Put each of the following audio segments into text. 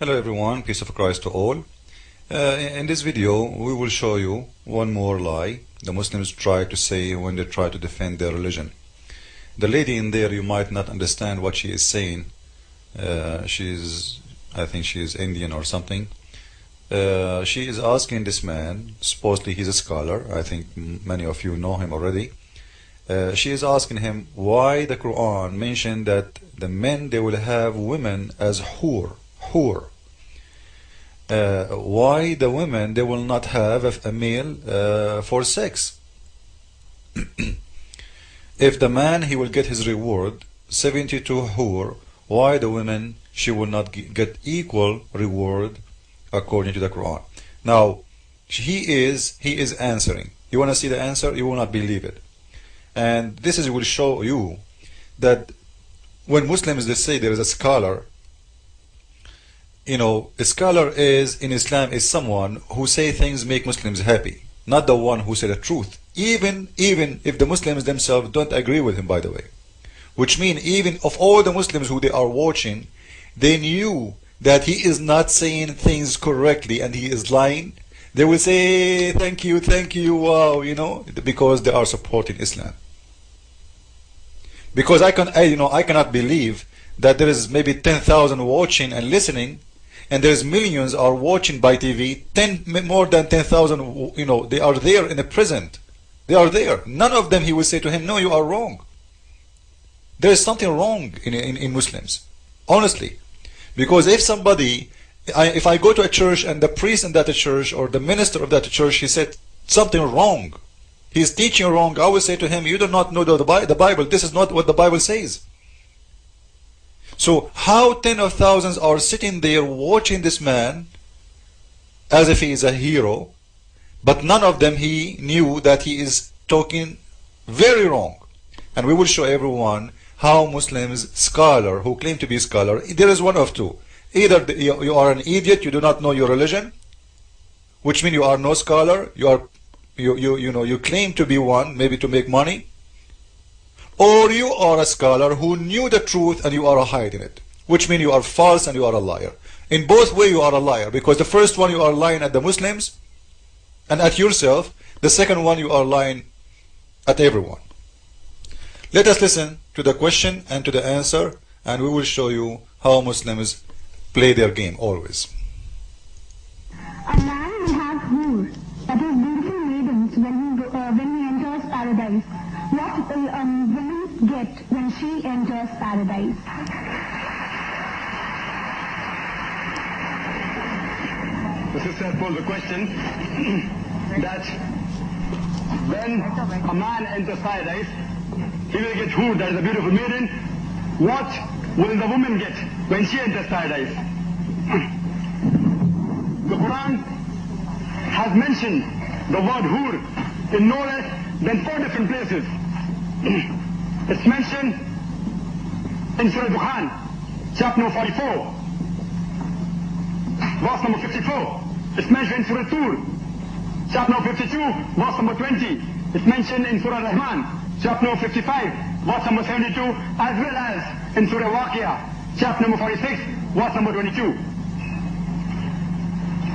Hello everyone, peace of Christ to all. In this video we will show you one more lie the Muslims try to say when they try to defend their religion. The lady in there, you might not understand what she is saying. I think she is Indian or something. She is asking this man, supposedly he's a scholar, I think many of you know him already. She is asking him why the Quran mentioned that the men, they will have women as hur. Why the women, they will not have a male for sex? If the man, he will get his reward 72 hur, why the women, she will not get equal reward according to the Quran? Now he is answering. You want to see the answer? You will not believe it. And this will show you that when Muslims, they say there is a scholar, you know, a scholar is in Islam is someone who say things make Muslims happy, not the one who say the truth, even if the Muslims themselves don't agree with him, by the way. Which means even of all the Muslims who they are watching, they knew that he is not saying things correctly and he is lying. They will say thank you, wow, you know, because they are supporting Islam. Because I cannot believe that there is maybe 10,000 watching and listening, and there's millions are watching by TV. More than 10,000, you know, they are there in the present. They are there. None of them he will say to him, no, you are wrong. There is something wrong in Muslims, honestly. Because if somebody, if I go to a church and the priest in that church or the minister of that church, he said something wrong, he's teaching wrong, I will say to him, you do not know the Bible. This is not what the Bible says. So how tens of thousands are sitting there watching this man as if he is a hero, but none of them he knew that he is talking very wrong. And we will show everyone how Muslims, scholar who claim to be scholar, there is one of two. Either you are an idiot, you do not know your religion, which means you are no scholar, you claim to be one, maybe to make money, or you are a scholar who knew the truth and you are hiding it, which means you are false and you are a liar. In both ways you are a liar, because the first one you are lying at the Muslims and at yourself, the second one you are lying at everyone. Let us listen to the question and to the answer, and we will show you how Muslims play their game always. A man will have hur, that is beautiful maidens, when he enters paradise. What will women get when she enters paradise? The sister posed the question that when a man enters paradise, he will get hur, that is a beautiful maiden. What will the woman get when she enters paradise? The Quran has mentioned the word hur in no less than 4 different places. It's mentioned in Surah Dukhan, chapter number 44, verse number 54. It's mentioned in Surah Tur, chapter number 52, verse number 20. It's mentioned in Surah Rahman, chapter number 55, verse number 72, as well as in Surah Waqia, chapter number 46, verse number 22.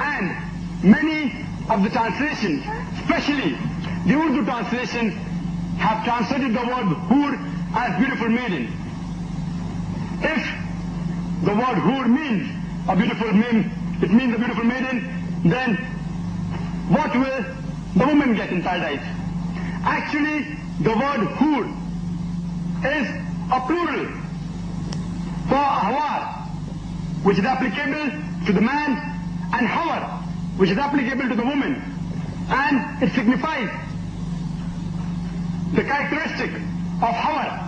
And many of the translations, especially the Urdu translations, have translated the word hur as beautiful maiden. If the word hur means a beautiful maiden, it means a beautiful maiden, then what will the woman get in paradise? Actually, the word hur is a plural for hawar, which is applicable to the man, and hawar, which is applicable to the woman, and it signifies the characteristic of hawar,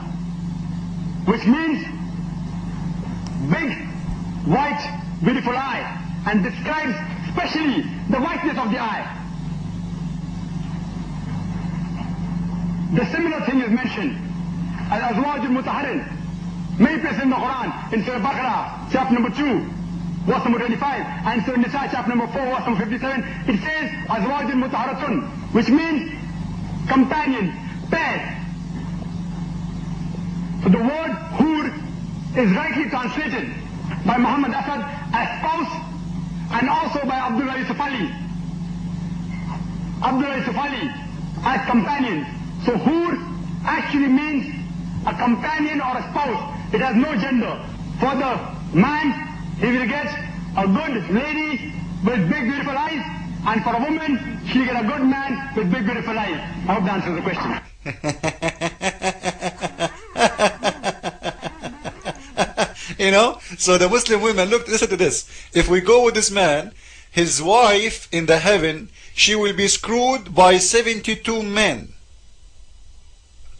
which means big, white, beautiful eye, and describes especially the whiteness of the eye. The similar thing is mentioned as Azwaj al-Mutahharin, many places in the Quran, in Surah Baqarah, chapter number 2, verse number 25, and Surah Nisa, chapter number 4, verse number 57, it says Azwaj al-Mutahharatun, which means companions, pairs. So the word hur is rightly translated by Muhammad Asad as spouse, and also by Abdullah Yusuf Ali. Abdullah Yusuf Ali as companion. So hur actually means a companion or a spouse. It has no gender. For the man, he will get a good lady with big beautiful eyes, and for a woman, she'll get a good man with big beautiful eyes. I hope that answers the question. You know, so the Muslim women, look, listen to this. If we go with this man, his wife in the heaven, she will be screwed by 72 men.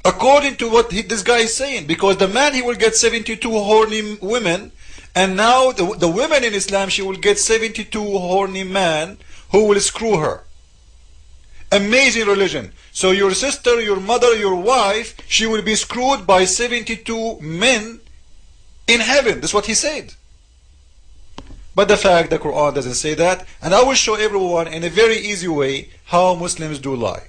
According to what this guy is saying, because the man, he will get 72 horny women, and now the women in Islam, she will get 72 horny men who will screw her. Amazing religion. So your sister, your mother, your wife, she will be screwed by 72 men in heaven. That's what he said. But the fact, the Quran doesn't say that, and I will show everyone in a very easy way how Muslims do lie.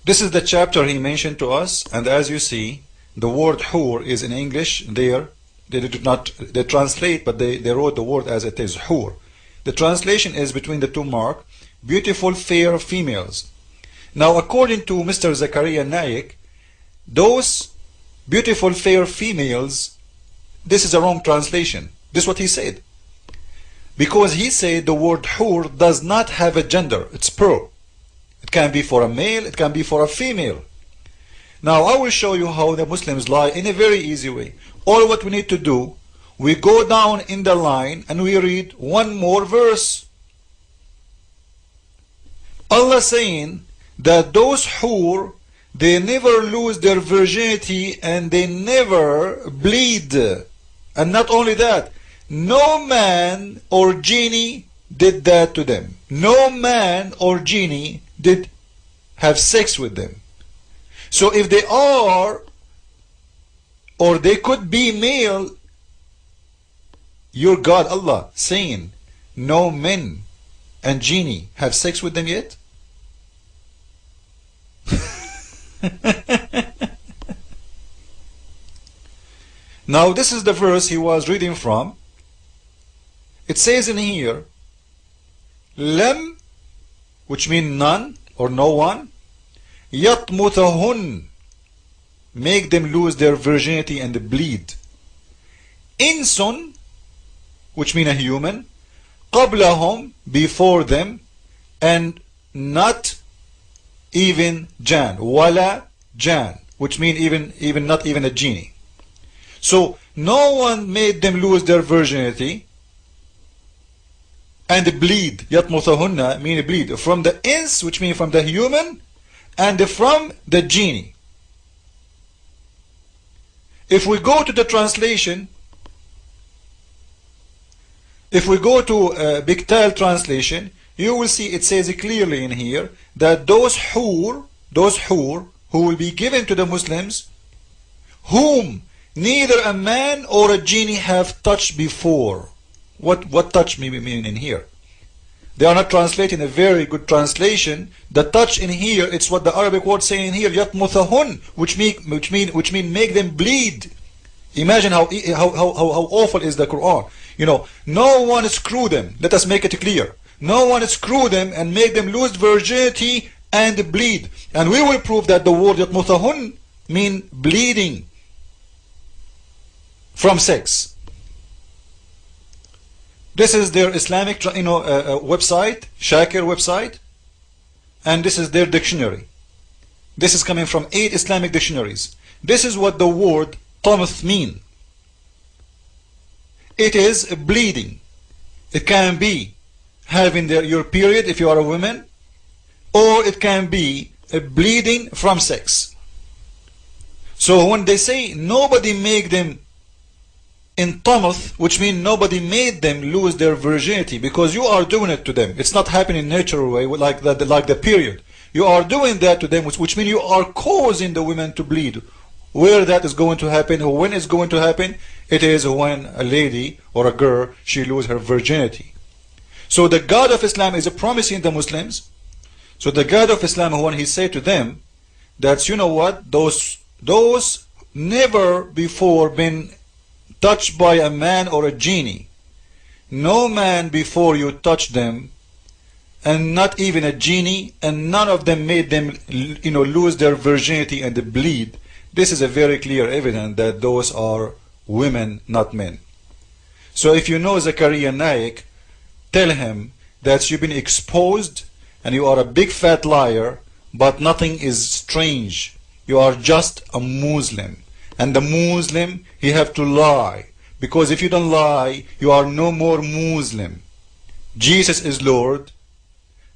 This is the chapter he mentioned to us, and as you see, the word hur is in English there. They did not, they translate, but they wrote the word as it is, hur. The translation is between the two mark, beautiful fair females. Now according to Mr. Zakaria Naik, those beautiful fair females, this is a wrong translation. This is what he said. Because he said the word hur does not have a gender, it's plural. It can be for a male, it can be for a female. Now I will show you how the Muslims lie in a very easy way. All what we need to do, we go down in the line and we read one more verse. Allah saying that those hur, they never lose their virginity and they never bleed. And not only that, no man or genie did that to them. No man or genie did have sex with them. So if they are, or they could be male, your God Allah saying no men and genie have sex with them yet? Now this is the verse he was reading from. It says in here, lam, which means none or no one, yatmuthahun, make them lose their virginity and bleed. Insun, which means a human, qablahum, before them, and not even jan, wala jan, which means even not even a genie. So no one made them lose their virginity and bleed. Yatmuthahunna mean bleed from the ins, which means from the human, and from the genie. If we go to the translation, if we go to Biktal translation, you will see it says clearly in here that those hur who will be given to the Muslims, whom neither a man or a genie have touched before. What touch mean in here? They are not translating a very good translation. The touch in here, it's what the Arabic word saying in here, yatmuthahun, which mean make them bleed. Imagine how awful is the Quran. You know, no one screw them. Let us make it clear. No one screw them and make them lose virginity and bleed. And we will prove that the word yatmuthahun mean bleeding from sex. This is their Islamic website, Shakir website, and this is their dictionary. This is coming from 8 Islamic dictionaries. This is what the word tamth mean. It is bleeding. It can be having your period if you are a woman, or it can be a bleeding from sex. So when they say nobody make them in tamth, which means nobody made them lose their virginity, because you are doing it to them. It's not happening in a natural way like the period. You are doing that to them, which means you are causing the women to bleed. Where that is going to happen, or when it's going to happen, it is when a lady or a girl, she lose her virginity. So the God of Islam is promising the Muslims. So the God of Islam, when he said to them that, you know what, those never before been touched by a man or a genie. No man before you touched them, and not even a genie, and none of them made them lose their virginity and bleed. This is a very clear evidence that those are women, not men. So if you know Zachariah Naik, tell him that you've been exposed and you are a big fat liar, but nothing is strange. You are just a Muslim, and the Muslim, he have to lie, because if you don't lie, you are no more Muslim. Jesus is Lord,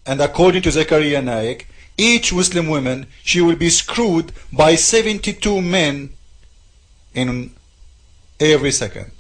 and according to Zachariah Naik, each Muslim woman, she will be screwed by 72 men in every second.